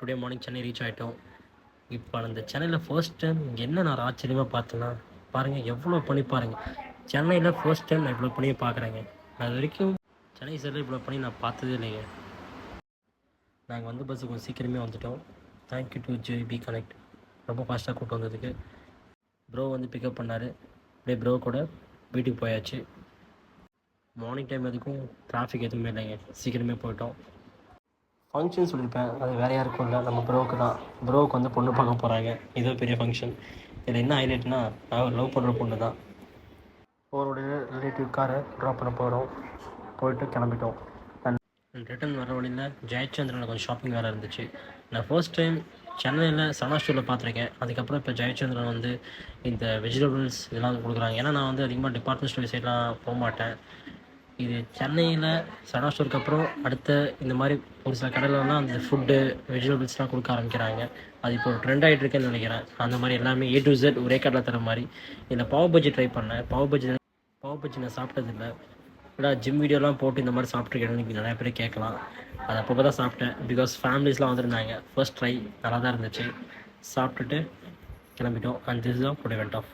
Today morning Chennai reach ஆகிட்டோம். இப்போ அந்த சென்னையில் ஃபர்ஸ்ட் டைம் என்ன நான் ஆச்சரியமாக பார்த்தேன்னா, பாருங்கள் எவ்வளோ பனி பாருங்கள். சென்னையில் ஃபர்ஸ்ட் டைம் நான் இவ்வளோ பனியை பார்க்குறேங்க. அது வரைக்கும் சென்னை சைடில் இவ்வளோ பனி நான் பார்த்ததே இல்லைங்க. நாங்கள் வந்து பஸ்ஸு கொஞ்சம் சீக்கிரமே வந்துவிட்டோம். தேங்க்யூ டு ஜேபி கனெக்ட், ரொம்ப ஃபாஸ்ட்டாக கூப்பிட்டு வந்ததுக்கு. ப்ரோ வந்து பிக்கப் பண்ணார். அப்படியே ப்ரோ கூட வீட்டுக்கு போயாச்சு. மார்னிங் டைம் எதுக்கும் டிராஃபிக் எதுவுமே இல்லைங்க, சீக்கிரமே போயிட்டோம். ஃபங்க்ஷன் சொல்லியிருப்பேன், அது வேறு யாருக்கும் இல்லை, நம்ம ப்ரோவுக்கு தான். ப்ரோவுக்கு வந்து பொண்ணு பார்க்க போகிறாங்க, இதோ பெரிய ஃபங்க்ஷன். இதில் என்ன ஹைலைட்னா, நான் லவ் பண்ணுற பொண்ணு தான். அவருடைய ரிலேட்டிவ் காரை ட்ராப் பண்ண போகிறோம், போயிட்டு கிளம்பிட்டோம். அண்ட் ரிட்டன் வர வழியில் ஜெயச்சந்திரனில் கொஞ்சம் ஷாப்பிங் வேறு இருந்துச்சு. நான் ஃபர்ஸ்ட் டைம் சென்னையில் சனா ஸ்டோரில் பார்த்துருக்கேன். அதுக்கப்புறம் இப்போ ஜெயச்சந்திரன் வந்து இந்த வெஜிடபிள்ஸ் இதெல்லாம் கொடுக்குறாங்க. ஏன்னா நான் வந்து அதிகமாக டிபார்ட்மெண்ட் ஸ்டோர் சைட்லாம் போக மாட்டேன். இது சென்னையில் சனா ஸ்டோருக்கு அப்புறம் அடுத்த இந்த மாதிரி ஒரு சில கடையிலலாம் அந்த ஃபுட்டு வெஜிடபிள்ஸ்லாம் கொடுக்க ஆரம்பிக்கிறாங்க. அது இப்போ ட்ரெண்ட் ஆகிட்டு இருக்குன்னு நினைக்கிறேன். அந்த மாதிரி எல்லாமே A to Z ஒரே கடையில் தர மாதிரி. இந்த பாவ் பஜ்ஜி ட்ரை பண்ணேன். பாவ் பஜ்ஜி நான் சாப்பிட்டதில்லை. இல்லை ஜிம் வீடியோலாம் போட்டு இந்த மாதிரி சாப்பிட்ருக்கேன்னு நிறைய பேர் கேட்கலாம். அது அப்போ தான் சாப்பிட்டேன். பிகாஸ் ஃபேமிலிஸ்லாம் வந்திருந்தாங்க. ஃபர்ஸ்ட் ட்ரை நல்லா தான் இருந்துச்சு. சாப்பிட்டுட்டு கிளம்பிட்டோம். And this is today went off.